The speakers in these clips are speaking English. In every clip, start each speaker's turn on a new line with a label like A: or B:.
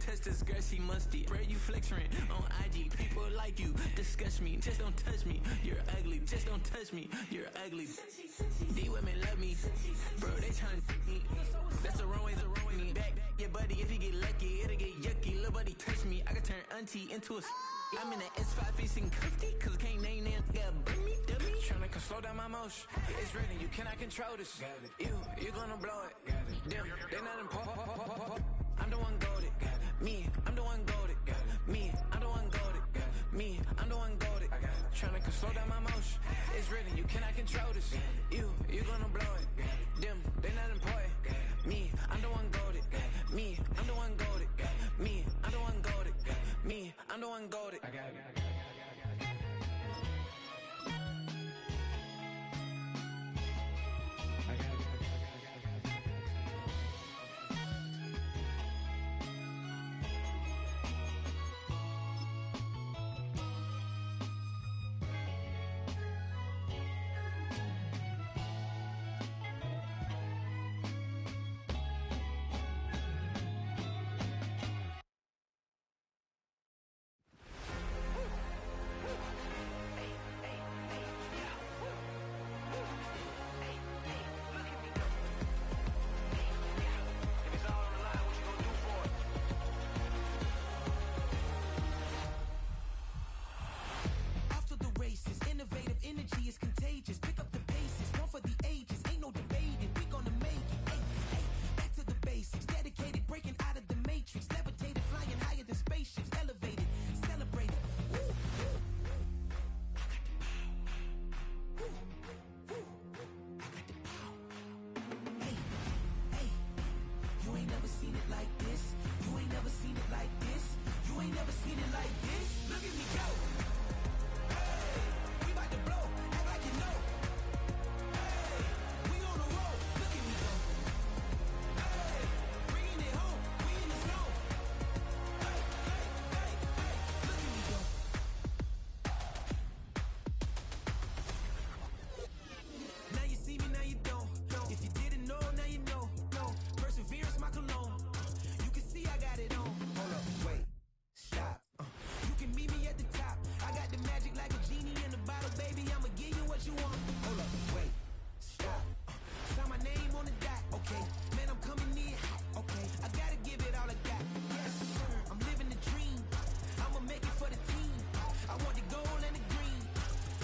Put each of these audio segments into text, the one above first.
A: touch this girl, she musty. Bro, you flexing on IG. People like you, disgust me. Just don't touch me, you're ugly. Just don't touch me, you're ugly. These women love me, bro, they tryna me. That's the wrong way, me. Back your buddy, if you get lucky, it'll get yucky. Little buddy touch me, I can turn auntie into a I'm in the S5 facing cuffy, cause I can't name that nigga, burn me, dummy. Tryna slow down my motion, it's ready, you cannot control this. You gonna blow it, them, they not important. I'm the one goated, me, I'm the one goated, me, I'm the one goated, me, I'm the one goated. Tryna slow down my motion, it's ready, you cannot control this. You gonna blow it, them, they not important. Me, I'm the one goated, me, I'm the one goated, me, I'm the one goated, me, I'm the one goated. I got it.
B: Innovative energy is contagious. Pick up the paces, one for the ages. Ain't no debating, we gonna make it. Hey, back to the basics. Dedicated, breaking out of the matrix. Levitated, flying higher than spaceships. Elevated, celebrated. Woo, woo. I got the power. Woo, woo. I got the power. Hey, you ain't never seen it like this. You ain't never seen it like this. You ain't never seen it like this. Look at me go. To blow, act like you know. Hey, we on the road, look at me go. Hey, bringing it home, we in the zone. Hey, look at me go. Now you see me, now you don't. If you didn't know, now you know. Perseverance, my cologne. You can see I got it on. Hold up, wait, stop. You can meet me at the top. I got the magic like a genie in a bottle, baby. I'ma give you what you want. Hold up, wait, stop. Sign my name on the dot, okay. Man, I'm coming in hot, okay. I gotta give it all I got. Yes, sir. I'm living the dream. I'ma make it for the team. I want the gold and the green.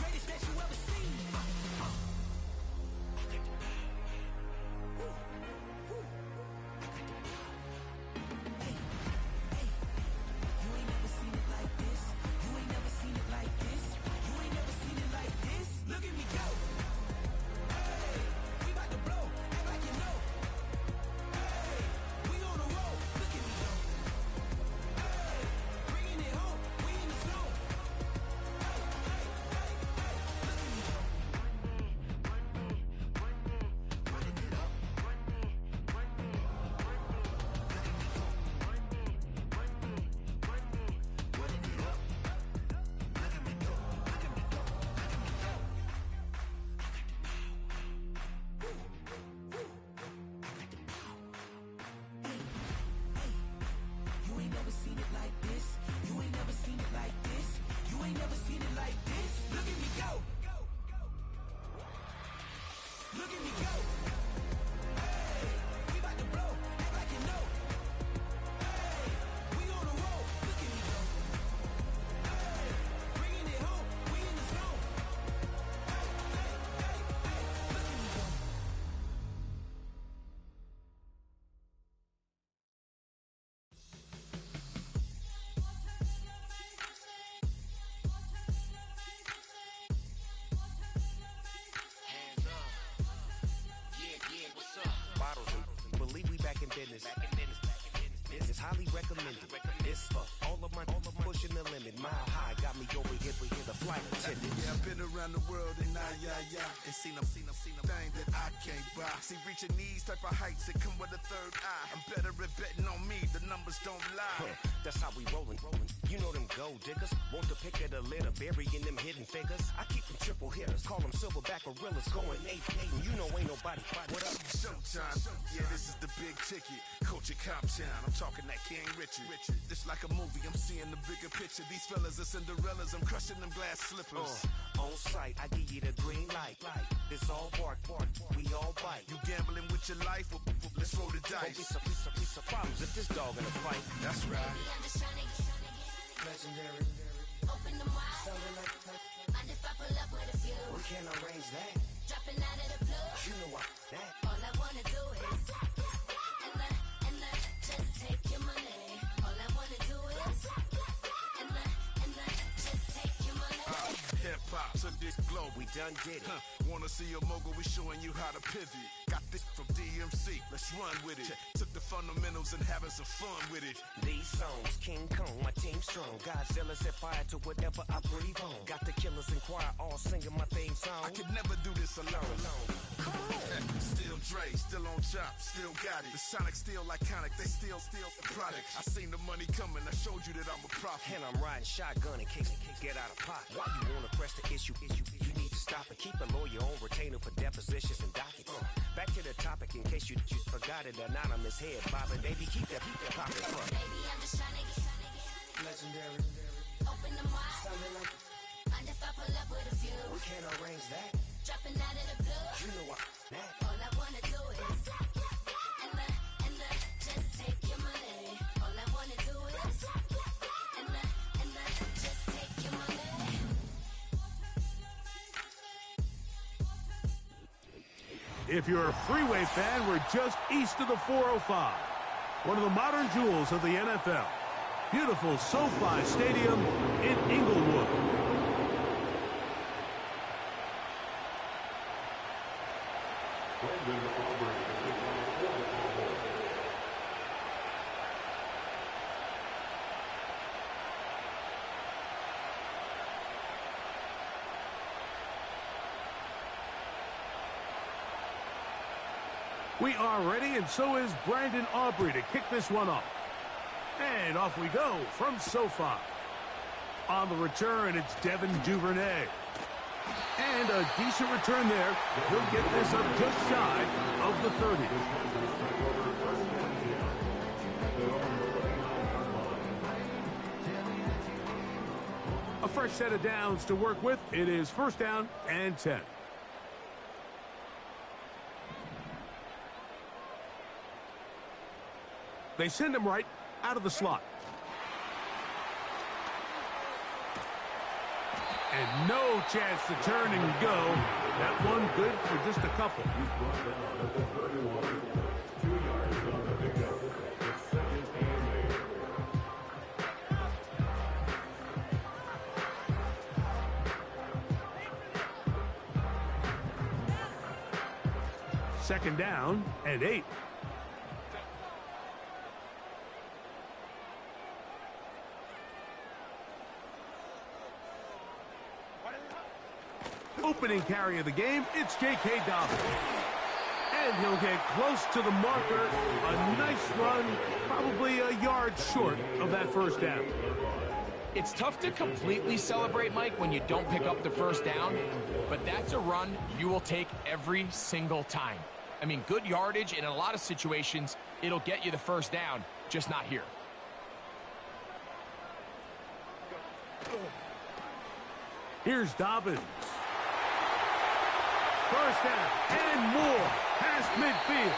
B: Greatest that you ever seen. I got the power. Woo, woo. I got the power. Hey, you ain't never seen it like this. You ain't never seen it like this. You ain't never seen it like this. Look at me go. Hey, we about to blow. Act like you know. Hey, we on the road. Look at me go. Hey, bringing it home. We in the zone. Hey, look at me go. Running it up. Seen it like this. You ain't never seen it like this. You ain't never seen it like this. Look at me go. Look at me go. Hey, we about to blow. Act like you know. Hey, we on the road. Look at me go. Hey, bringing it home. We in the zone. Hey, look at me go.
C: Believe we back in business. It's highly recommended. It's for all of my pushing the limit. Mile high got me over here for the flight attendant.
D: Yeah, I've been around the world and And seen them thing that I can't buy. See, reaching these type of heights, it come with a third eye. I'm better at betting on me, the numbers don't lie.
C: That's how we rollin'. You know them gold diggers, want to pick at a litter, burying them hidden figures. I keep them triple hitters, call them silverback gorillas, going 8-8, and you know ain't nobody. What up?
D: Showtime, yeah, this is the big ticket. Coach at Cop Town, I'm talking that King Richard. This like a movie, I'm seeing the bigger picture. These fellas are Cinderellas, I'm crushing them glass slippers.
C: On sight, I give you the green light. It's all bark, we all bite.
D: You gambling with your life? Well, let's roll the dice.
C: Piece of problems if this dog in a fight.
D: That's right.
C: Legendary.
E: Open them wide.
C: Sounding like
E: Mind if I pull up with a few?
C: we can't arrange that.
E: Dropping out of the blue.
C: You know what that.
E: All I wanna do is and just take your money. All I wanna do is and just take your money.
D: Hip hop to this globe,
C: We done did it.
D: Wanna see a mogul? We showing you how to pivot. Got this from DMC, let's run with it. Took the fundamentals and having some fun with it.
C: These songs, King Kong, my team strong. Godzilla set fire to whatever I breathe on. Got the killers in choir all singing my theme song.
D: I could never do this alone. Still Dre, still on top, still got it. The Sonic still iconic, they still the product. I seen the money coming, I showed you that I'm a prophet.
C: And I'm riding shotgun in case get out of pocket. Why you wanna press the issue? You need to stop and keep a lawyer on retainer for depositions and dockets. Back to the topic in case you forgot it. Anonymous head bobbing, baby, keep that popping.
E: Baby, I'm just trying to get
C: Legendary.
E: open them wide.
C: Sounding like
E: Mind if I pull up with a few?
C: we can't arrange that.
E: Dropping out of the blue.
C: You know what that.
E: All I wanna do is and just take your money. All I wanna do is and just take your money.
F: If you're a Freeway fan, we're just east of the 405. One of the modern jewels of the NFL. Beautiful SoFi Stadium in Inglewood. We are ready, and so is Brandon Aubrey to kick this one off. And off we go from SoFi. On the return, it's Devin Duvernay. And a decent return there. He'll get this up just shy of the 30. A fresh set of downs to work with. It is first down and 10. They send him right out of the slot. And no chance to turn and go. That one good for just a couple. Second down and 8. Opening carry of the game, it's J.K. Dobbins. And he'll get close to the marker. A nice run, probably a yard short of that first down.
G: It's tough to completely celebrate, Mike, when you don't pick up the first down, but that's a run you will take every single time. I mean, good yardage, and in a lot of situations, it'll get you the first down, just not here.
F: Here's Dobbins. First down and more past midfield.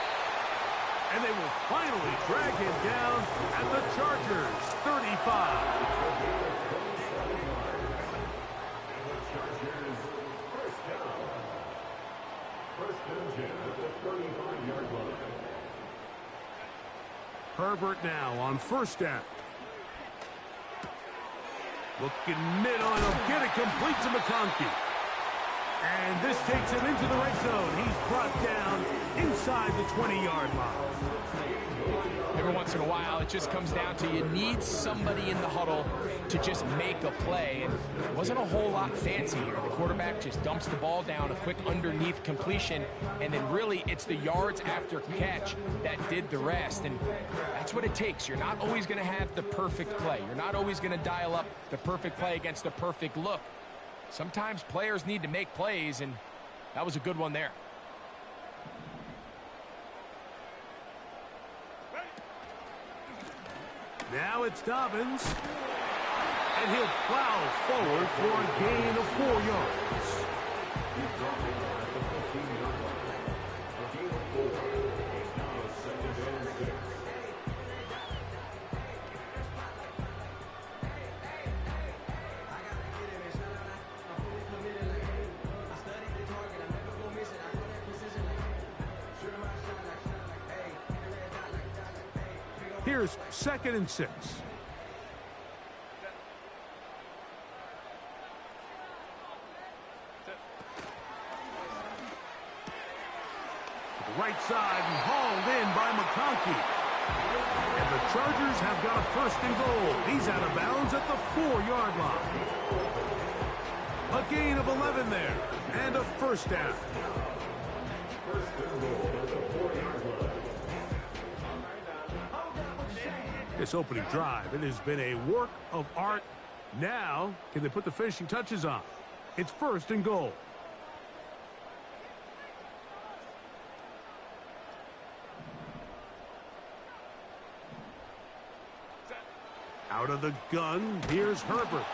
F: And they will finally drag him down at the Chargers' 35. Herbert now on first down. Looking mid on him, get it complete to McConkey. And this takes him into the red zone. He's brought down inside the 20-yard line.
G: Everyone once in a while, it just comes down to you need somebody in the huddle to just make a play. And it wasn't a whole lot fancy here. The quarterback just dumps the ball down, a quick underneath completion, and then really it's the yards after catch that did the rest. And that's what it takes. You're not always going to have the perfect play. You're not always going to dial up the perfect play against the perfect look. Sometimes players need to make plays, and that was a good one there.
F: Now it's Dobbins, and he'll plow forward for a gain of 4 yards. Here's 2nd and 6. Right side and hauled in by McConkey. And the Chargers have got a 1st and goal. He's out of bounds at the 4-yard line. A gain of 11 there, and a 1st down. This opening drive, it has been a work of art. Now, can they put the finishing touches on? It's 1st and goal. Out of the gun, here's Herbert.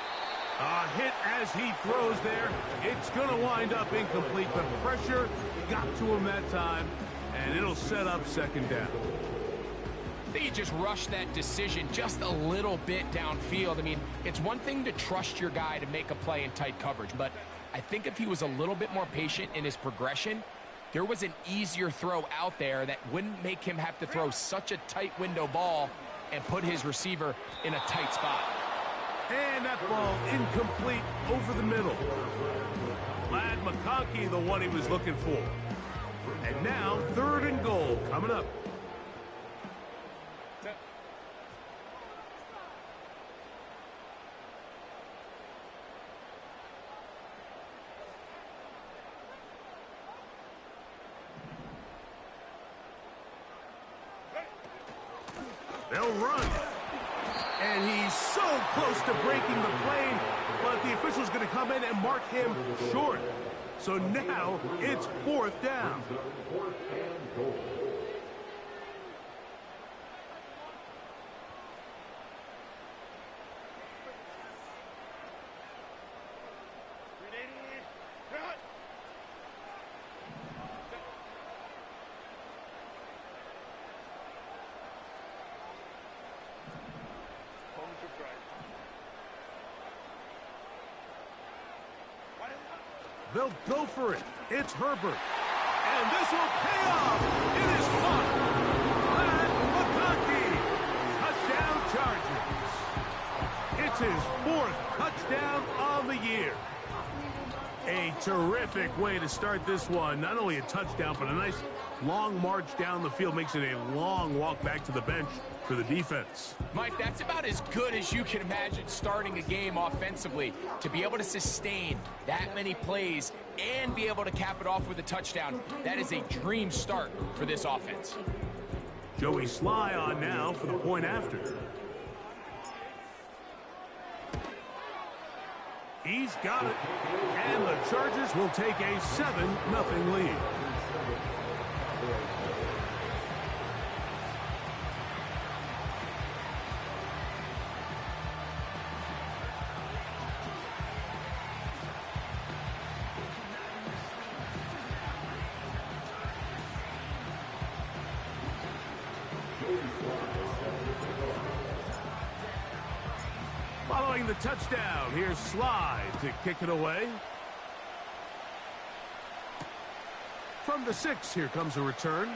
F: A hit as he throws there. It's going to wind up incomplete, but pressure got to him that time, and it'll set up 2nd down.
G: I think you just rushed that decision just a little bit downfield. I mean, it's one thing to trust your guy to make a play in tight coverage, but I think if he was a little bit more patient in his progression, there was an easier throw out there that wouldn't make him have to throw such a tight window ball and put his receiver in a tight spot.
F: And that ball incomplete over the middle. Lad McConkey, the one he was looking for. And now 3rd and goal coming up. They'll run. And he's so close to breaking the plane, but the official's going to come in and mark him short. So now it's 4th down. They'll go for it. It's Herbert. And this will pay off. It is caught. Matt McConkey. Touchdown Chargers. It's his 4th touchdown on the year. A terrific way to start this one. Not only a touchdown, but a nice long march down the field. Makes it a long walk back to the bench for the defense.
G: Mike, that's about as good as you can imagine starting a game offensively. To be able to sustain that many plays and be able to cap it off with a touchdown, that is a dream start for this offense.
F: Joey Sly on now for the point after. He's got it. And the Chargers will take a 7-0 lead. Following the touchdown, here's Sly to kick it away. From the 6, here comes a return.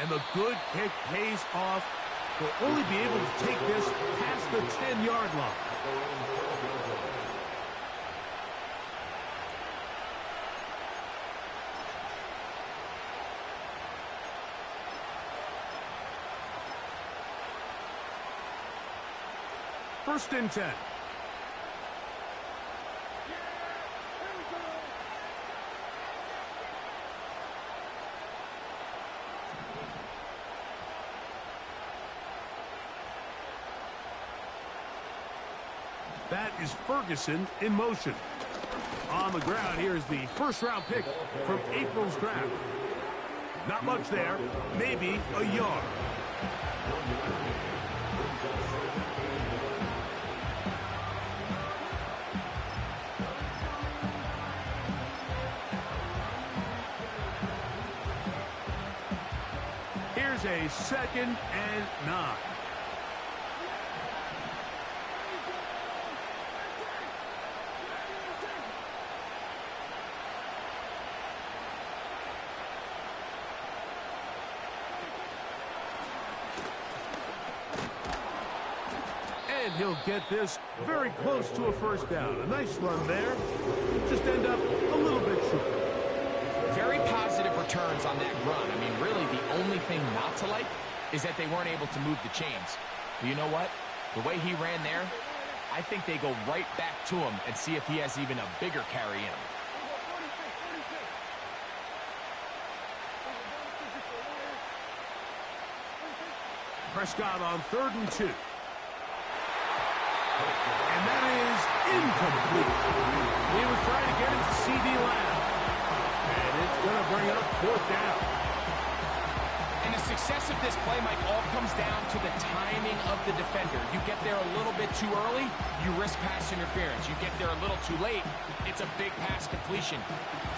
F: And the good kick pays off. Will only be able to take this past the 10-yard line. 1st and 10. That is Ferguson in motion. On the ground, here's the 1st-round pick from April's draft. Not much there, maybe a yard. Here's a 2nd and 9. And he'll get this very close to a 1st down. A nice run there. Just end up a little bit short.
G: Very positive returns on that run. I mean, really, the only thing not to like is that they weren't able to move the chains. But you know what? The way he ran there, I think they go right back to him and see if he has even a bigger carry in him.
F: Prescott on 3rd and 2. And that is incomplete. He was trying to get it to C.D. Lamb. And it's going to bring up 4th down.
G: And the success of this play, Mike, all comes down to the timing of the defender. You get there a little bit too early, you risk pass interference. You get there a little too late, it's a big pass completion.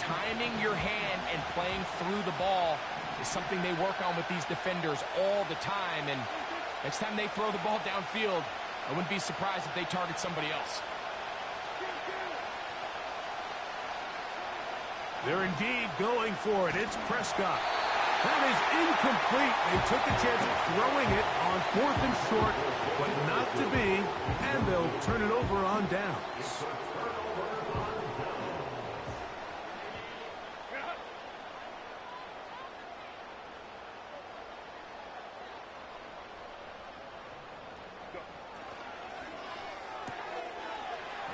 G: Timing your hand and playing through the ball is something they work on with these defenders all the time. And next time they throw the ball downfield, I wouldn't be surprised if they target somebody else.
F: They're indeed going for it. It's Prescott. That is incomplete. They took a chance of throwing it on 4th and short, but not to be, and they'll turn it over on downs.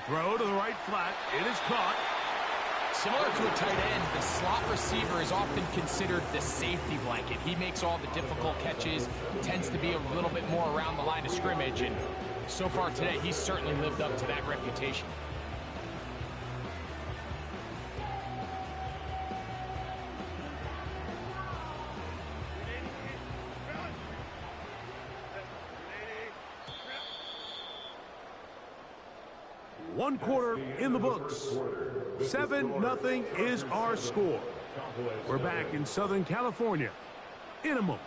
F: Throw to the right flat. It is caught.
G: Similar to a tight end, the slot receiver is often considered the safety blanket. He makes all the difficult catches, tends to be a little bit more around the line of scrimmage, and so far today, he's certainly lived up to that reputation.
F: One quarter in the books. 7-0 is our score. We're back in Southern California in a moment.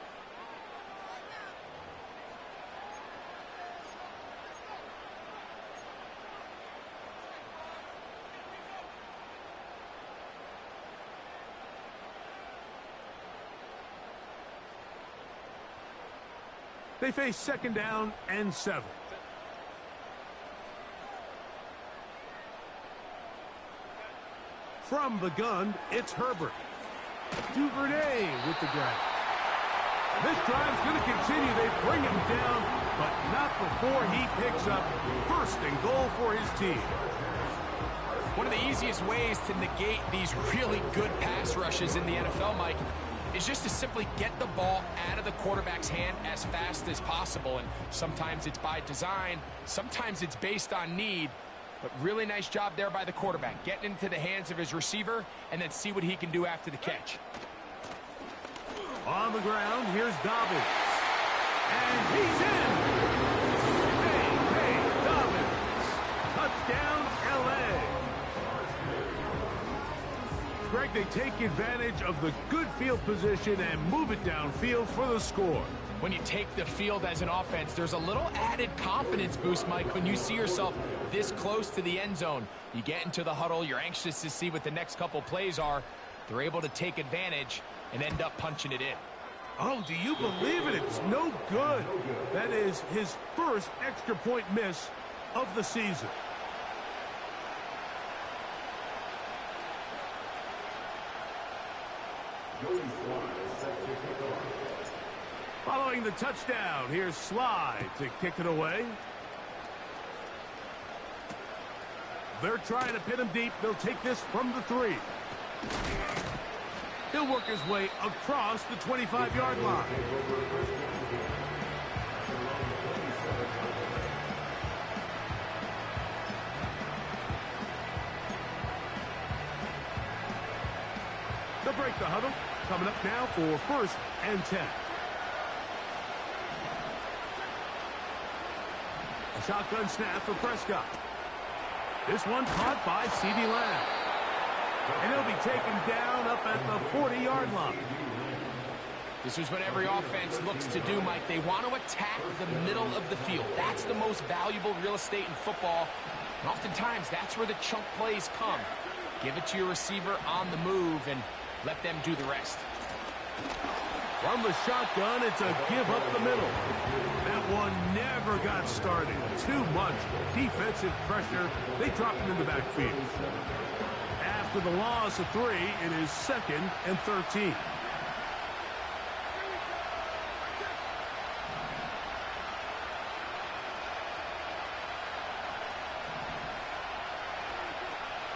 F: They face 2nd down and 7. From the gun, it's Herbert. Duvernay with the grab. This drive's going to continue. They bring him down, but not before he picks up 1st and goal for his team.
G: One of the easiest ways to negate these really good pass rushes in the NFL, Mike, is just to simply get the ball out of the quarterback's hand as fast as possible. And sometimes it's by design, sometimes it's based on need. But really nice job there by the quarterback, getting into the hands of his receiver and then see what he can do after the catch.
F: On the ground, here's Dobbins. And he's in! Hey, Dobbins! Touchdown, L.A. Greg, they take advantage of the good field position and move it downfield for the score.
G: When you take the field as an offense, there's a little added confidence boost, Mike, when you see yourself this close to the end zone. You get into the huddle, you're anxious to see what the next couple plays are. They're able to take advantage and end up punching it in.
F: Oh, do you believe it? It's no good. That is his 1st extra point miss of the season. Following the touchdown, here's Sly to kick it away. They're trying to pin him deep. They'll take this from the 3. He'll work his way across the 25-yard line. They'll break the huddle. Coming up now for 1st and 10. A shotgun snap for Prescott. This one caught by CeeDee Lamb. And he'll be taken down up at the 40-yard line.
G: This is what every offense looks to do, Mike. They want to attack the middle of the field. That's the most valuable real estate in football. And oftentimes, that's where the chunk plays come. Give it to your receiver on the move and let them do the rest.
F: From the shotgun, it's a give up the middle. That one never got started. Too much defensive pressure. They dropped him in the backfield. After the loss of 3, it is 2nd and 13.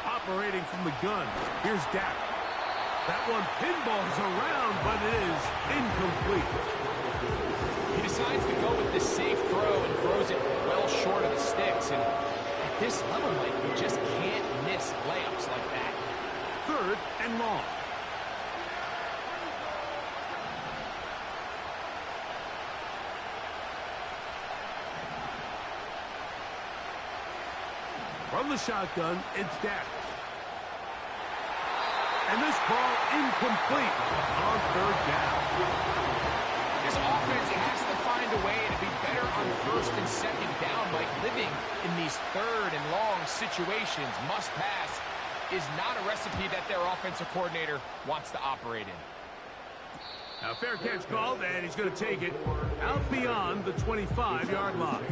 F: Operating from the gun, here's Dak. That one pinballs around, but it is incomplete.
G: He decides to go with the safe throw and throws it well short of the sticks. And at this level, Mike, you just can't miss layups like that.
F: 3rd and long. From the shotgun, it's Dak. And this ball incomplete on 3rd down.
G: This offense has to find a way to be better on 1st and 2nd down, Mike. Living in these 3rd and long situations, must pass, is not a recipe that their offensive coordinator wants to operate in.
F: Now, fair catch called, and he's going to take it out beyond the 25-yard line.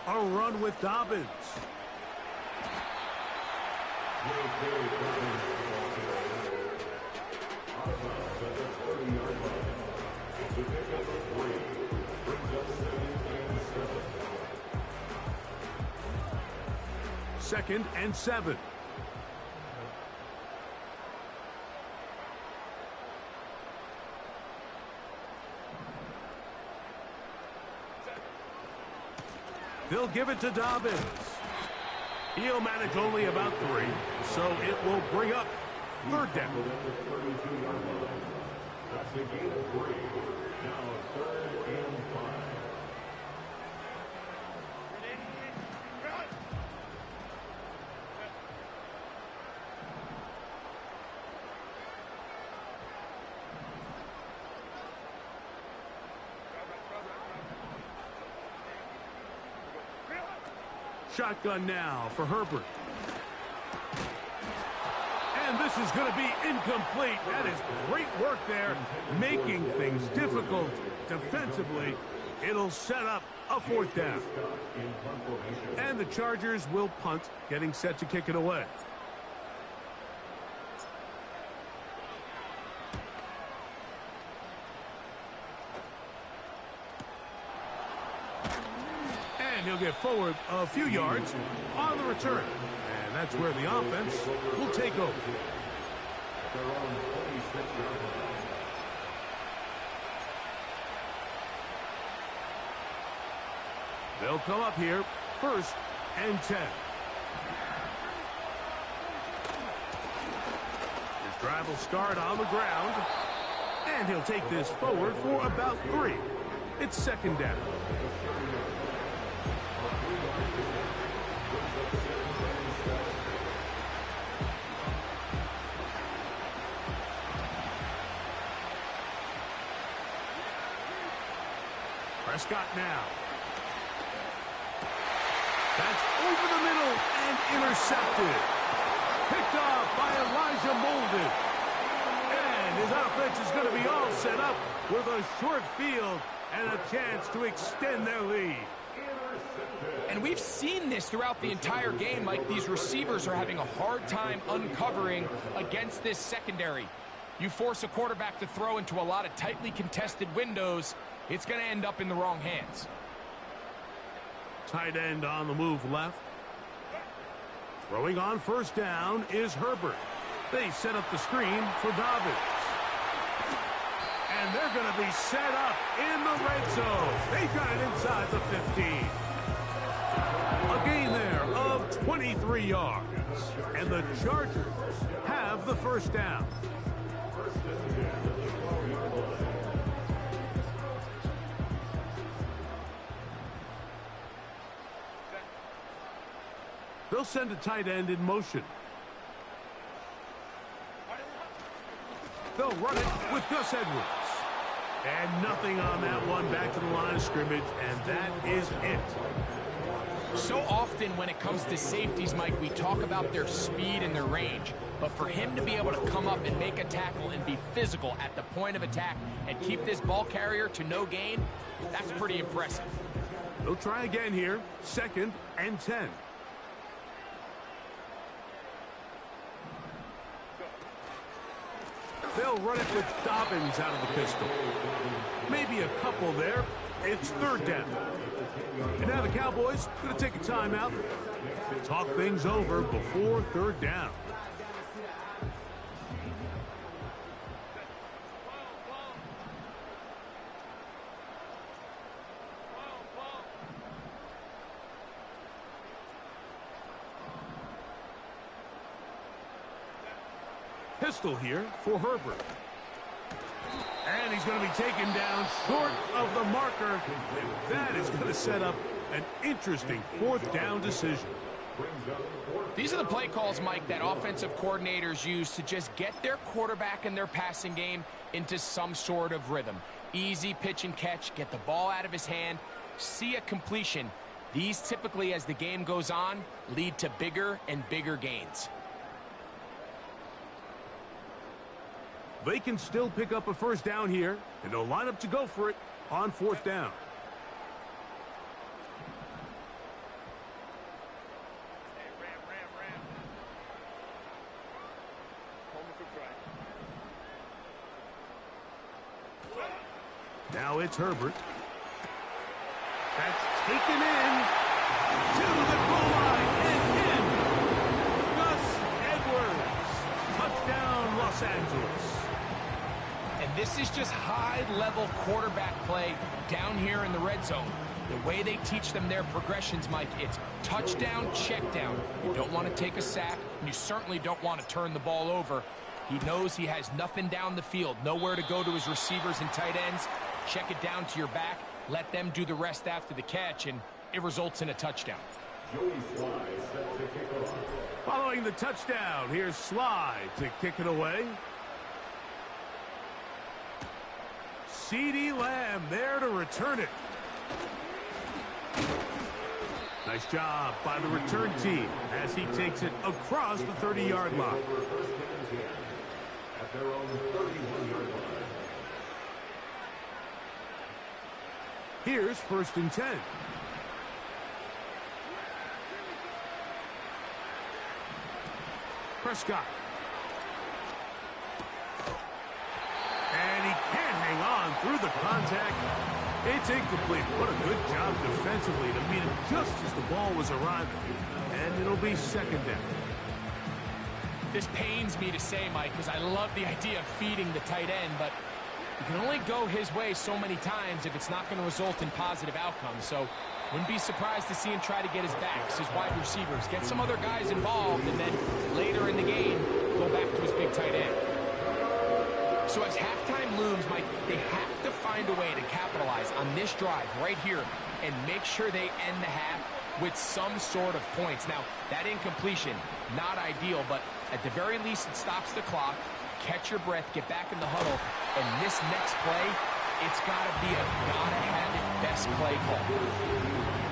F: A run with Dobbins. Second and 7. They'll give it to Dobbins. He'll manage only about 3, so it will bring up 3rd down.
H: That's a gain of 3. Now 3rd and 5.
F: Shotgun now for Herbert. And this is going to be incomplete. That is great work there, making things difficult defensively. It'll set up a 4th down. And the Chargers will punt, getting set to kick it away. And he'll get forward a few yards on the return. And that's where the offense will take over. They'll come up here, 1st and 10. His drive will start on the ground. And he'll take this forward for about 3. It's 2nd down. Prescott now. That's over the middle and intercepted. Picked off by Elijah Molden. And his offense is going to be all set up with a short field and a chance to extend their lead.
G: And we've seen this throughout the entire game. Like, these receivers are having a hard time uncovering against this secondary. You force a quarterback to throw into a lot of tightly contested windows, it's going to end up in the wrong hands.
F: Tight end on the move left. Throwing on first down is Herbert. They set up the screen for Dobbins. And they're going to be set up in the red zone. They got it inside the 15. A gain there of 23 yards. And the Chargers have the first down. They'll send a tight end in motion. They'll run it with Gus Edwards. And nothing on that one, back to the line of scrimmage, and that is it.
G: So often when it comes to safeties, Mike, we talk about their speed and their range. But for him to be able to come up and make a tackle and be physical at the point of attack and keep this ball carrier to no gain, that's pretty impressive.
F: They'll try again here, 2nd and 10. They'll run it with Dobbins out of the pistol. Maybe a couple there. It's 3rd down. And now the Cowboys going to take a timeout. Talk things over before 3rd down. Pistol here for Herbert. And he's going to be taken down short of the marker. And that is going to set up an interesting 4th down decision.
G: These are the play calls, Mike, that offensive coordinators use to just get their quarterback and their passing game into some sort of rhythm. Easy pitch and catch, get the ball out of his hand, see a completion. These typically, as the game goes on, lead to bigger and bigger gains.
F: They can still pick up a 1st down here, and they'll line up to go for it on 4th down. Now it's Herbert. That's taken in to the goal line and in. Gus Edwards. Touchdown, Los Angeles.
G: And this is just high-level quarterback play down here in the red zone. The way they teach them their progressions, Mike, it's touchdown, check down. You don't want to take a sack, and you certainly don't want to turn the ball over. He knows he has nothing down the field, nowhere to go to his receivers and tight ends. Check it down to your back, let them do the rest after the catch, and it results in a touchdown.
F: Following the touchdown, here's Sly to kick it away. CeeDee Lamb there to return it. Nice job by the return team as he takes it across the 30-yard line. Here's 1st and 10. Prescott. And he can't hang on through the contact. It's incomplete. What a good job defensively to meet him just as the ball was arriving. And it'll be 2nd down.
G: This pains me to say, Mike, because I love the idea of feeding the tight end, but you can only go his way so many times if it's not going to result in positive outcomes. So wouldn't be surprised to see him try to get his backs, his wide receivers, get some other guys involved, and then later in the game, go back to his big tight end. So as halftime looms, Mike, they have to find a way to capitalize on this drive right here and make sure they end the half with some sort of points. Now, that incompletion, not ideal, but at the very least, it stops the clock. Catch your breath, get back in the huddle, and this next play, it's got to be a gotta-have-it best play call.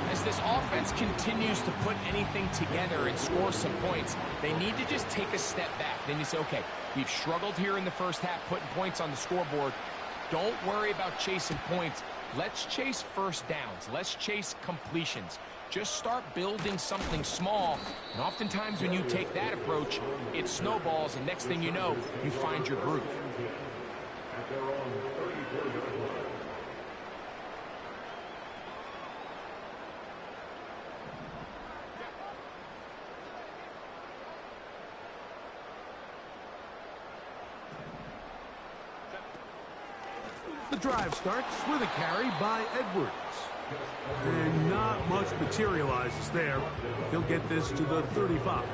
G: As this offense continues to put anything together and score some points, they need to just take a step back. Then you say, okay, we've struggled here in the first half, putting points on the scoreboard. Don't worry about chasing points. Let's chase 1st downs. Let's chase completions. Just start building something small, and oftentimes when you take that approach, it snowballs, and next thing you know, you find your groove.
H: At their own 34-yard line.
F: The drive starts with a carry by Edwards. And not much materializes there. He'll get this to the 35.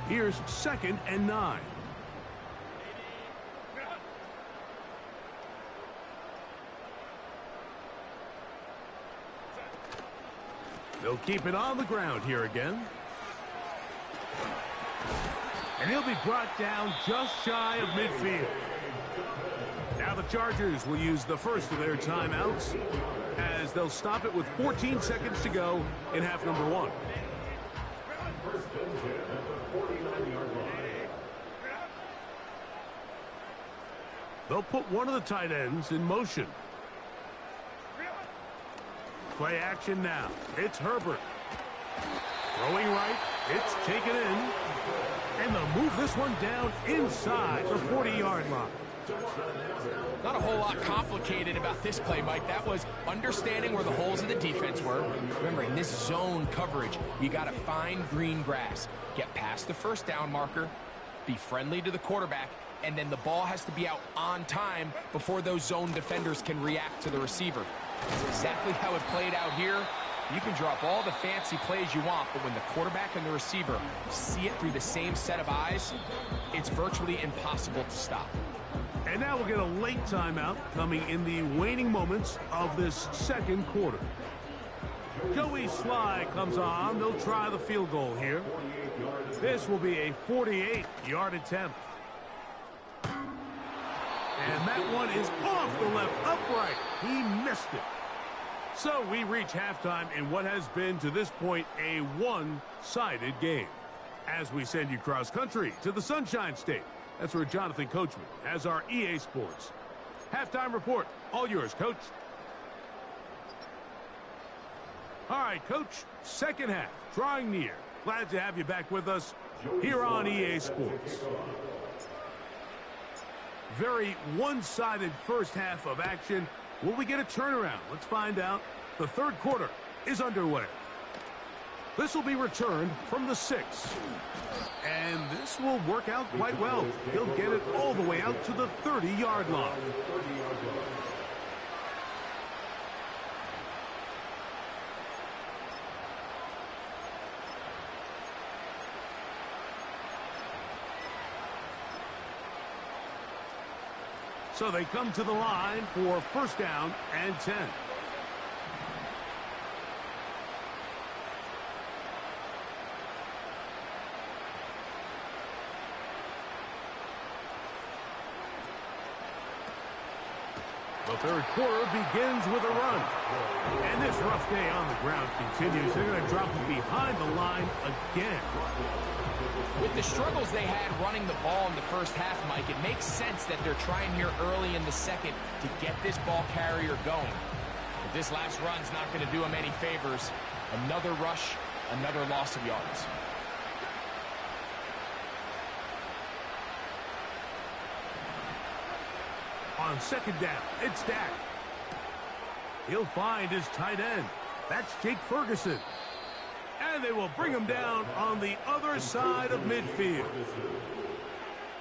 F: Here's 2nd and 9. They'll keep it on the ground here again. And he'll be brought down just shy of midfield. Now the Chargers will use the first of their timeouts as they'll stop it with 14 seconds to go in half number 1.
H: First and 10 at the 49-yard line.
F: They'll put one of the tight ends in motion. Play action now. It's Herbert. Throwing right. It's taken in. And they'll move this one down inside the 40-yard line.
G: Not a whole lot complicated about this play, Mike. That was understanding where the holes of the defense were. Remember, in this zone coverage, you got to find green grass. Get past the first down marker, be friendly to the quarterback, and then the ball has to be out on time before those zone defenders can react to the receiver. That's exactly how it played out here. You can drop all the fancy plays you want, but when the quarterback and the receiver see it through the same set of eyes, it's virtually impossible to stop.
F: And now we'll get a late timeout coming in the waning moments of this second quarter. Joey Sly comes on. They'll try the field goal here. This will be a 48-yard attempt. And that one is off the left upright. He missed it. So we reach halftime in what has been, to this point, a one-sided game. As we send you cross-country to the Sunshine State. That's where Jonathan Coachman has our EA Sports halftime report. All yours, Coach. All right, Coach. Second half, drawing near. Glad to have you back with us here on EA Sports. Very one-sided first half of action. Will we get a turnaround? Let's find out. The third quarter is underway. This will be returned from the 6. And this will work out quite well. He'll get it all the way out to the 30-yard line. So they come to the line for first down and 10. The third quarter begins with a run. And this rough day on the ground continues. They're going to drop it behind the line again.
G: With the struggles they had running the ball in the first half, Mike, it makes sense that they're trying here early in the second to get this ball carrier going. But this last run's not going to do them any favors. Another rush, another loss of yards.
F: On second down, it's Dak. He'll find his tight end. That's Jake Ferguson. And they will bring him down on the other side of midfield.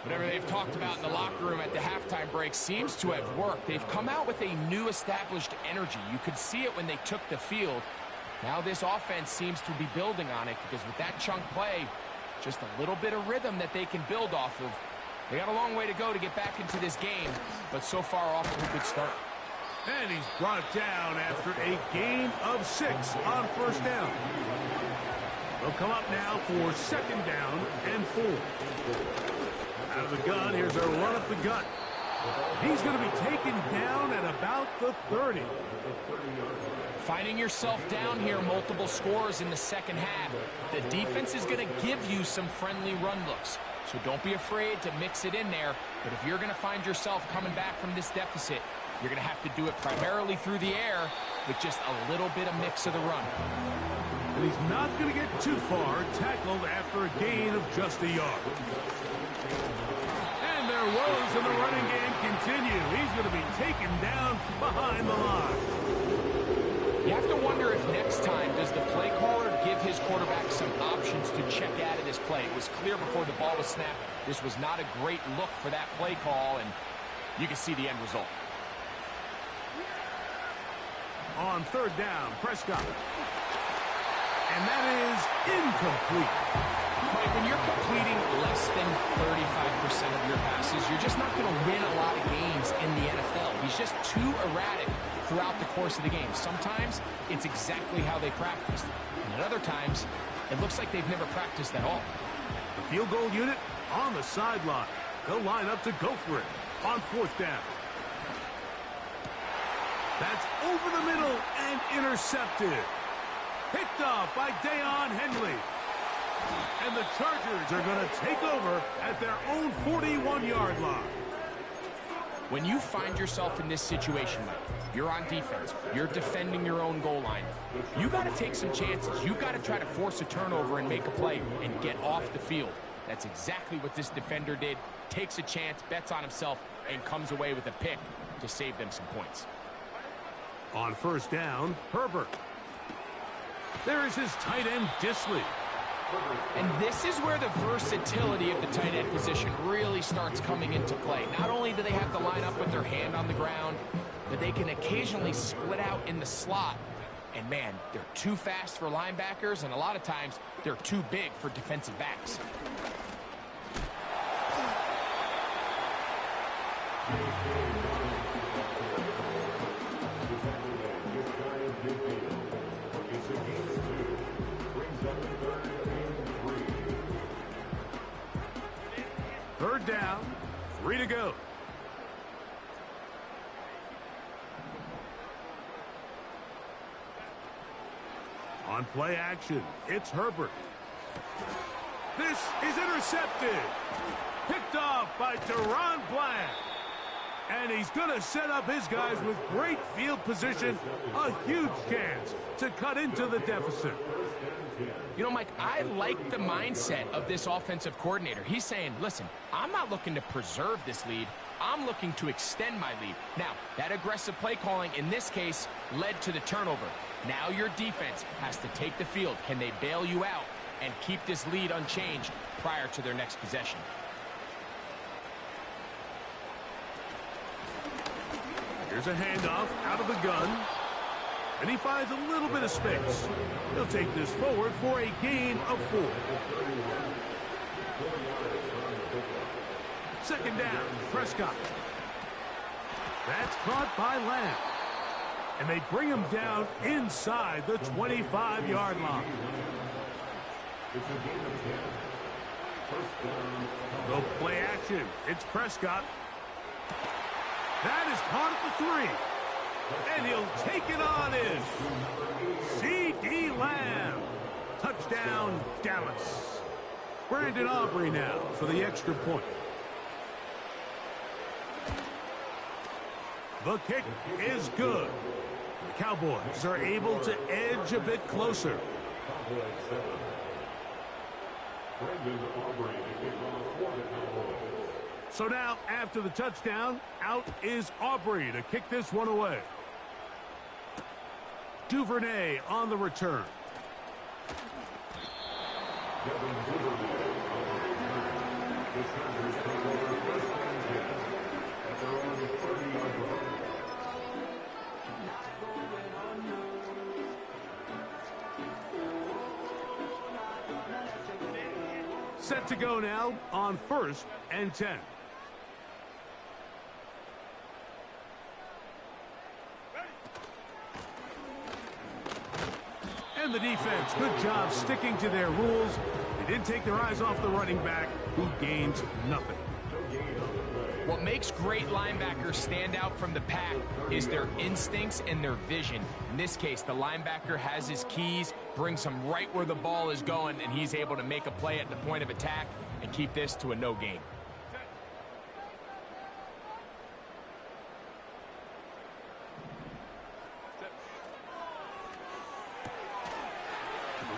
G: Whatever they've talked about in the locker room at the halftime break seems to have worked. They've come out with a new established energy. You could see it when they took the field. Now this offense seems to be building on it because with that chunk play, just a little bit of rhythm that they can build off of. They got a long way to go to get back into this game, but so far off to a good start.
F: And he's brought down after a gain of 6 on first down. They'll come up now for second down and 4. Out of the gun, here's a run up the gut. He's going to be taken down at about the 30.
G: Finding yourself down here, multiple scores in the second half. The defense is going to give you some friendly run looks. So don't be afraid to mix it in there. But if you're going to find yourself coming back from this deficit, you're going to have to do it primarily through the air with just a little bit of mix of the run.
F: And he's not going to get too far, tackled after a gain of just a yard. And their woes in the running game continue. He's going to be taken down behind the line.
G: You have to wonder if next time does the play caller give his quarterback some options to check out of this play. It was clear before the ball was snapped. This was not a great look for that play call, and you can see the end result.
F: On third down, Prescott. And that is incomplete.
G: Mike, when you're completing less than 35% of your passes, you're just not going to win a lot of games in the NFL. He's just too erratic throughout the course of the game. Sometimes it's exactly how they practiced. And at other times, it looks like they've never practiced at all.
F: The field goal unit on the sideline. They'll line up to go for it on fourth down. That's over the middle and intercepted. Picked off by Deion Henley. And the Chargers are going to take over at their own 41-yard line.
G: When you find yourself in this situation, Mike, you're on defense, you're defending your own goal line, you got to take some chances. You've got to try to force a turnover and make a play and get off the field. That's exactly what this defender did. Takes a chance, bets on himself, and comes away with a pick to save them some points.
F: On first down, Herbert. There is his tight end, Disley.
G: And this is where the versatility of the tight end position really starts coming into play. Not only do they have to line up with their hand on the ground, but they can occasionally split out in the slot. And man, they're too fast for linebackers, and a lot of times they're too big for defensive backs.
F: Third down, 3 to go. On play action, it's Herbert. This is intercepted. Picked off by Deron Bland. And he's going to set up his guys with great field position. A huge chance to cut into the deficit.
G: You know, Mike, I like the mindset of this offensive coordinator. He's saying, listen, I'm not looking to preserve this lead. I'm looking to extend my lead. Now, that aggressive play calling in this case led to the turnover. Now your defense has to take the field. Can they bail you out and keep this lead unchanged prior to their next possession?
F: Here's a handoff out of the gun. And he finds a little bit of space. He'll take this forward for a gain of 4. Second down, Prescott. That's caught by Lamb. And they bring him down inside the 25-yard line. No play action. It's Prescott. That is caught at the 3. And he'll take it on in. C.D. Lamb. Touchdown, Dallas. Brandon Aubrey now for the extra point. The kick is good. The Cowboys are able to edge a bit closer. So now, after the touchdown, out is Aubrey to kick this one away. Duvernay on the return. Set to go now on 1st and 10. And the defense, good job sticking to their rules. They didn't take their eyes off the running back, who gains nothing.
G: What makes great linebackers stand out from the pack is their instincts and their vision. In this case, the linebacker has his keys, brings him right where the ball is going, and he's able to make a play at the point of attack. and keep this to a no gain.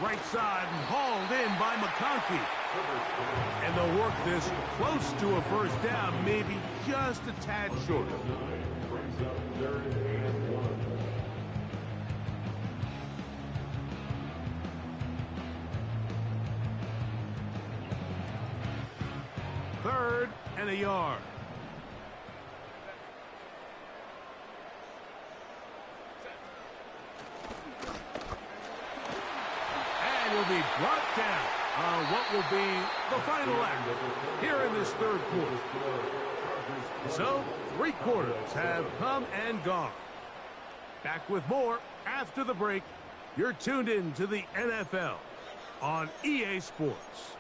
F: Right side and hauled in by McConkey. And they'll work this close to a first down, maybe just a tad short.
H: Brings up 3rd and 1.
F: Third and a yard. Will be brought down on what will be the final act here in this third quarter. So, 3 quarters have come and gone. Back with more after the break. You're tuned in to the NFL on EA Sports.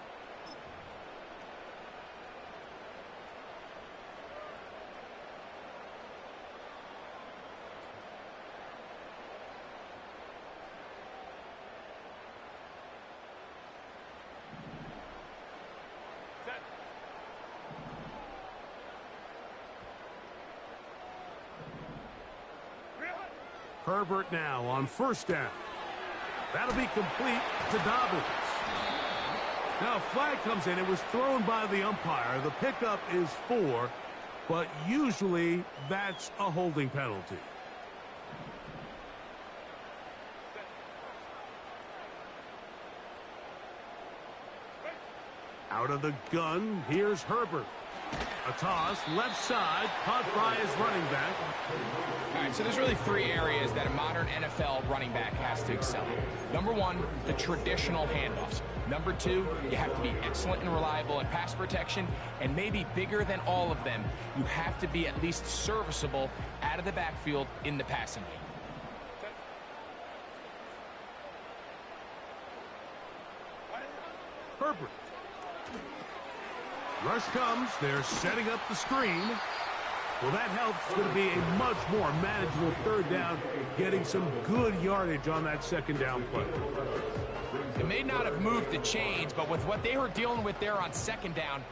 F: Herbert now on first down. That'll be complete to Dobbins. Now a flag comes in. It was thrown by the umpire. The pickup is 4, but usually that's a holding penalty. Out of the gun, here's Herbert. A toss, left side, caught by his running back.
G: All right, so there's really 3 areas that a modern NFL running back has to excel in. Number 1, the traditional handoffs. Number 2, you have to be excellent and reliable in pass protection. And maybe bigger than all of them, you have to be at least serviceable out of the backfield in the passing game.
F: Herbert. Rush comes. They're setting up the screen. Well, that helps. It's going to be a much more manageable third down, getting some good yardage on that second down play.
G: They may not have moved the chains, but with what they were dealing with there on second down,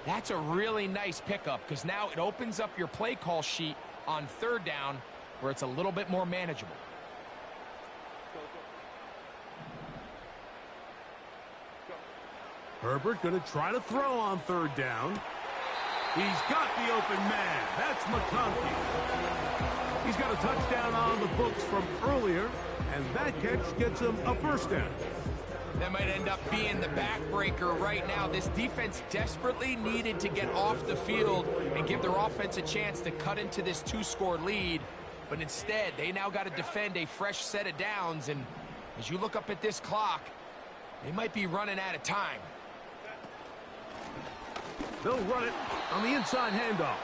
G: that's a really nice pickup because now it opens up your play call sheet on third down where it's a little bit more manageable.
F: Herbert going to try to throw on third down. He's got the open man. That's McConkey. He's got a touchdown on the books from earlier, and that catch gets him a first down.
G: That might end up being the backbreaker right now. This defense desperately needed to get off the field and give their offense a chance to cut into this 2-score lead. But instead, they now got to defend a fresh set of downs. And as you look up at this clock, they might be running out of time.
F: They'll run it on the inside handoff.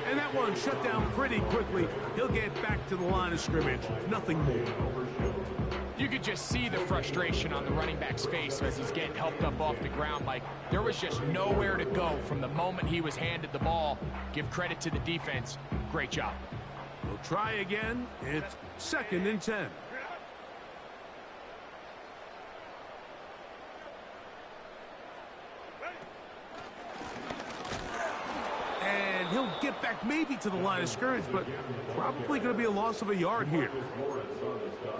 F: And that one shut down pretty quickly. He'll get back to the line of scrimmage. Nothing more.
G: You could just see the frustration on the running back's face as he's getting helped up off the ground. Like, there was just nowhere to go from the moment he was handed the ball. Give credit to the defense. Great job.
F: We'll try again. It's 2nd and 10. And he'll get back maybe to the line of scrimmage, but probably going to be a loss of a yard here.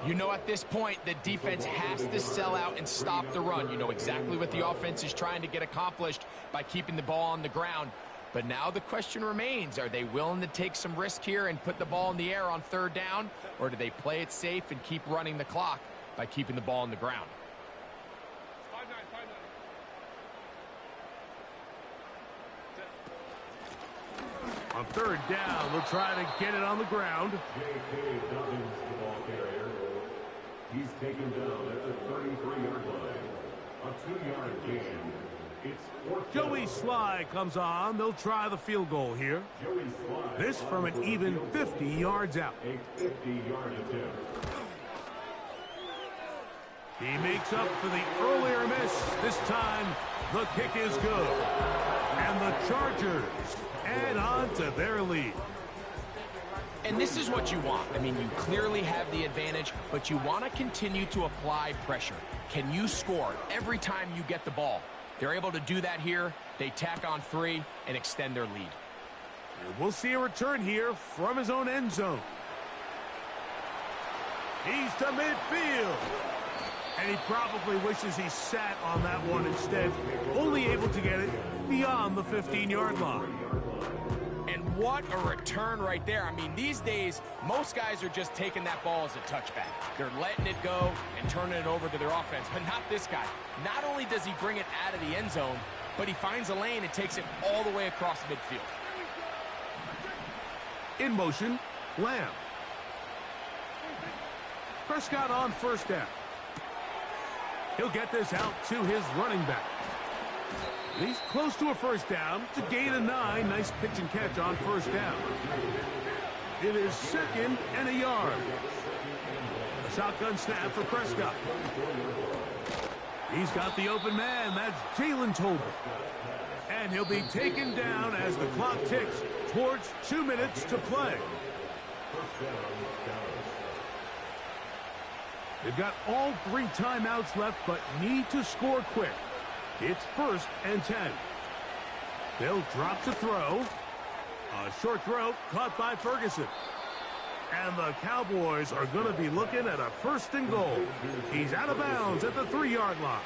G: You know, at this point, the defense has to sell out and stop the run. You know exactly what the offense is trying to get accomplished by keeping the ball on the ground. But now the question remains, are they willing to take some risk here and put the ball in the air on third down? Or do they play it safe and keep running the clock by keeping the ball on the ground?
F: On third down, they'll try to get it on the ground.
H: J.K. Dobbins, the ball carrier. He's taken down at the 33-yard line. A 2-yard gain. It's 4th down.
F: Joey Sly comes on. They'll try the field goal here.
H: Joey Sly.
F: This from an even 50 yards out.
H: A 50-yard attempt.
F: He makes up for the earlier miss. This time, the kick is good. And the Chargers add on to their lead.
G: And this is what you want. I mean, you clearly have the advantage, but you want to continue to apply pressure. Can you score every time you get the ball? They're able to do that here. They tack on 3 and extend their lead.
F: And we'll see a return here from his own end zone. He's to midfield. And he probably wishes he sat on that one instead. Only able to get it beyond the 15-yard line.
G: And what a return right there. I mean, these days, most guys are just taking that ball as a touchback. They're letting it go and turning it over to their offense, but not this guy. Not only does he bring it out of the end zone, but he finds a lane and takes it all the way across midfield.
F: In motion, Lamb. Prescott on first down. He'll get this out to his running back. He's close to a first down. It's a gain of 9. Nice pitch and catch on first down. It is 2nd and a yard. A shotgun snap for Prescott. He's got the open man. That's Jalen Tolbert. And he'll be taken down as the clock ticks towards 2 minutes to play. They've got all 3 timeouts left, but need to score quick. It's 1st and 10. They'll drop to throw. A short throw caught by Ferguson. And the Cowboys are going to be looking at a 1st and goal. He's out of bounds at the 3-yard line.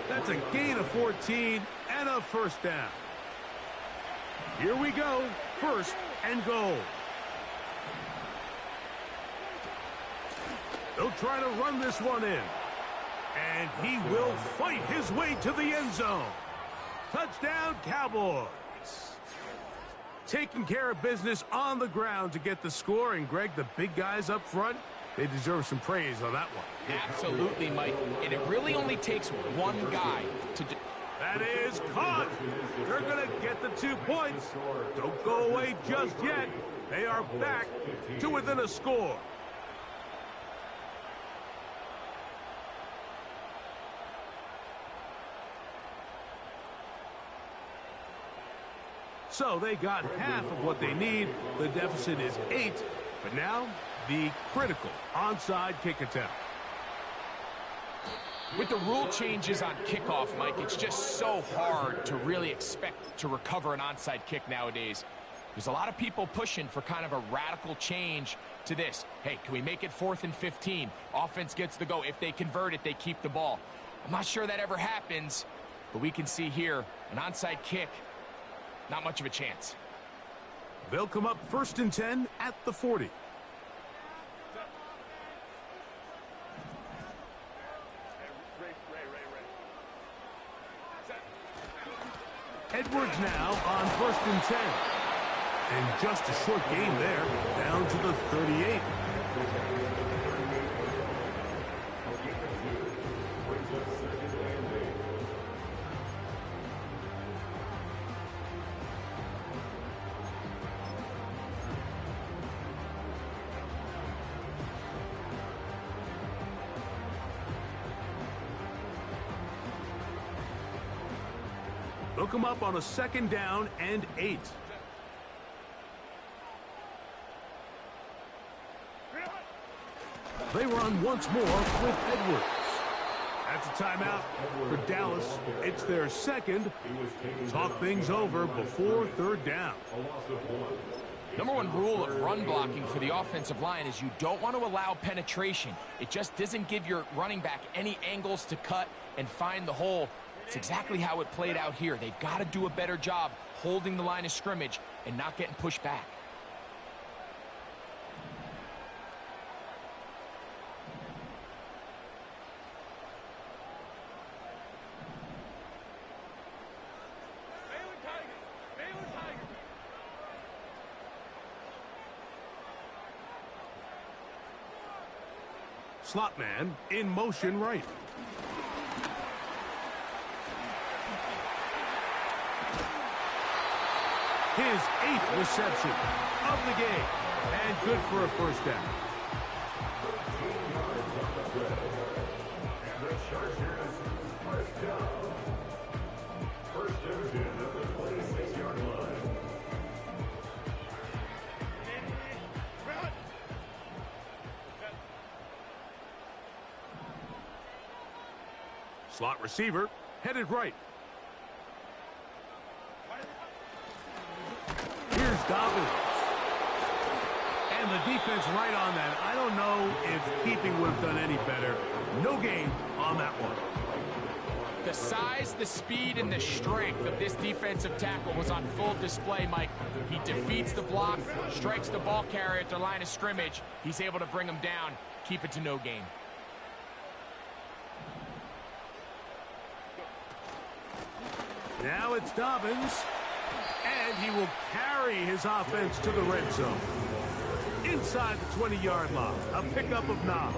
F: That's a gain of 14 and a 1st down. Here we go. 1st and goal. They'll try to run this one in. And he will fight his way to the end zone. Touchdown, Cowboys. Taking care of business on the ground to get the score. And, Greg, the big guys up front, they deserve some praise on that one.
G: Absolutely, Mike. And it really only takes one guy to do.
F: That is caught. They're going to get the 2 points. Don't go away just yet. They are back to within a score. So they got half of what they need. The deficit is 8. But now, the critical onside kick attempt.
G: With the rule changes on kickoff, Mike, it's just so hard to really expect to recover an onside kick nowadays. There's a lot of people pushing for kind of a radical change to this. Hey, can we make it 4th and 15? Offense gets the go. If they convert it, they keep the ball. I'm not sure that ever happens, but we can see here an onside kick. Not much of a chance.
F: They'll come up 1st and 10 at the 40. Edwards now on 1st and 10. And just a short gain there, down to the 38. They'll come up on a 2nd down and 8. They run once more with Edwards. That's a timeout for Dallas. It's their 2nd. Talk things over before 3rd down.
G: Number 1 rule of run blocking for the offensive line is you don't want to allow penetration. It just doesn't give your running back any angles to cut and find the hole. It's exactly how it played out here. They've got to do a better job holding the line of scrimmage and not getting pushed back.
F: Slot man in motion right. His 8th reception of the game. And good for a 1st down.
H: First down at the 26-yard line.
F: Slot receiver headed right. Here's Dobbins. And the defense right on that. I don't know if keeping would have done any better. No gain on that one.
G: The size, the speed, and the strength of this defensive tackle was on full display, Mike. He defeats the block, strikes the ball carrier at the line of scrimmage. He's able to bring him down, keep it to no gain.
F: Now it's Dobbins, and he will carry his offense to the red zone. Inside the 20-yard line, a pickup of 9.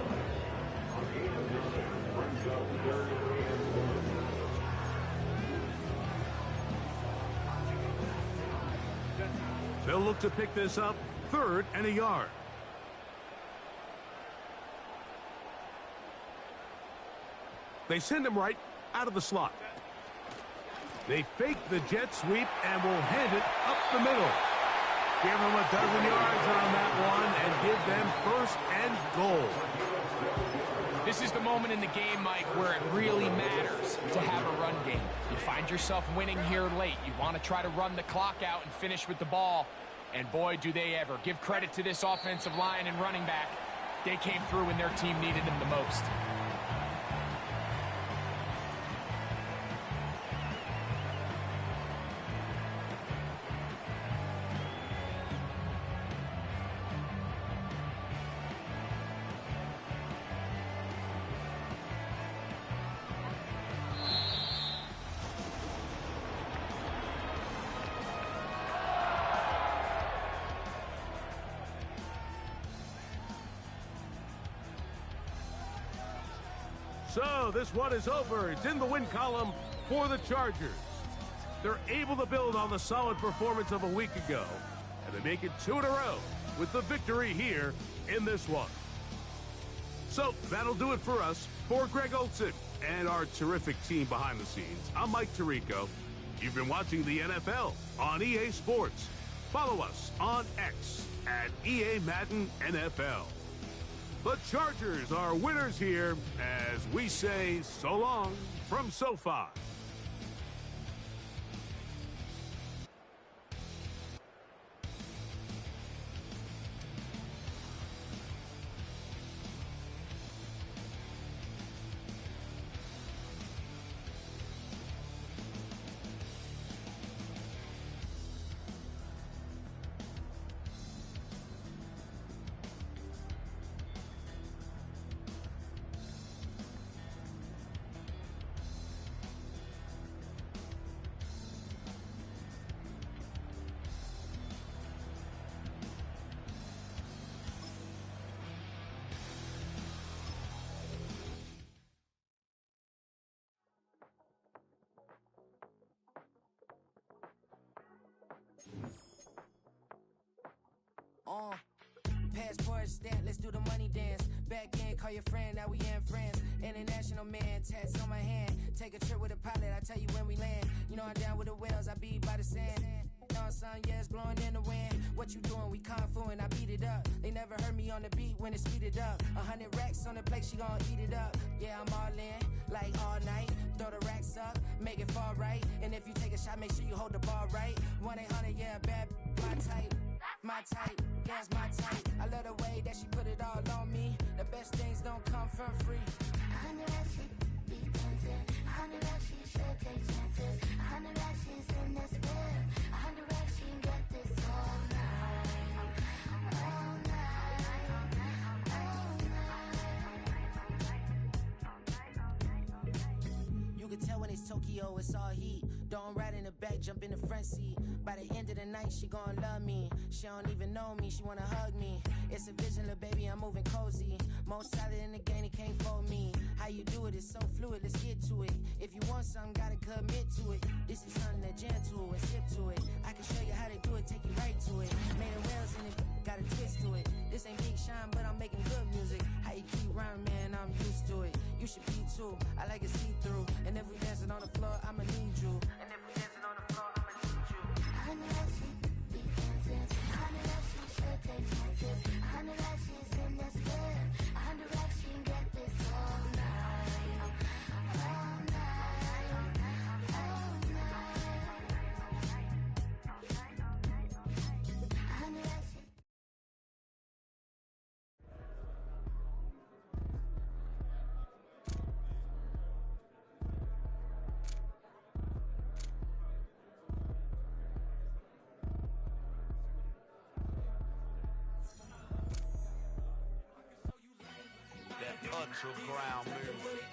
F: They'll look to pick this up, 3rd and a yard. They send him right out of the slot. They fake the jet sweep and will hand it up the middle. Give them a dozen yards on that one and give them 1st and goal.
G: This is the moment in the game, Mike, where it really matters to have a run game. You find yourself winning here late. You want to try to run the clock out and finish with the ball. And boy, do they ever. Give credit to this offensive line and running back. They came through when their team needed them the most.
F: So this one is over. It's in the win column for the Chargers. They're able to build on the solid performance of a week ago, and they make it 2 in a row with the victory here in this one. So that'll do it for us. For Greg Olson and our terrific team behind the scenes, I'm Mike Tirico. You've been watching the NFL on EA Sports. Follow us on X at EA Madden NFL. The Chargers are winners here as we say so long from SoFi.
B: Passport stamp, let's do the money dance. Back in, call your friend, now we in France. International man, tats on my hand. Take a trip with a pilot, I tell you when we land. You know I'm down with the whales, I be by the sand. On sun, yeah, it's blowing in the wind. What you doing? We kung fu and I beat it up. They never heard me on the beat when it speeded up. 100 racks on the plate, she gon' eat it up. Yeah, I'm all in, like all night. Throw the racks up, make it fall right. And if you take a shot, make sure you hold the ball right. 1-800, yeah, bad, my type. My type, yeah, it's my type. I love the way that she put it all on me. The best things don't come for free.
E: 100 racks, she be dancing. 100 racks, she should take chances. 100 racks, she's in this bed. 100 racks, she can get this all night. All night. All night.
B: You can tell when it's Tokyo, it's all heat. Don't ride in the back, jump in the front seat. By the end of the night, she gon' love me. She don't even know me, she wanna hug me. It's a vision, little baby, I'm moving cozy. Most solid in the game, he can't fold me. How you do it, it's so fluid, let's get to it. If you want something, gotta commit to it. This is something that jam to and sip to it. I can show you how to do it, take you right to it. Made a rails in it, got a twist to it. This ain't Big Shine, but I'm making good music. How you keep rhyming, man, I'm used to it. You should be too, I like it see-through. And if we dancing on the floor, I'ma need you. And if we dancing on the floor, I'ma need you.
E: 100 racks, she be dancing. 100 racks, she should take chances. 100 racks, she's in this bed. 100 racks, she can get this all night. All night.
I: touch of ground move.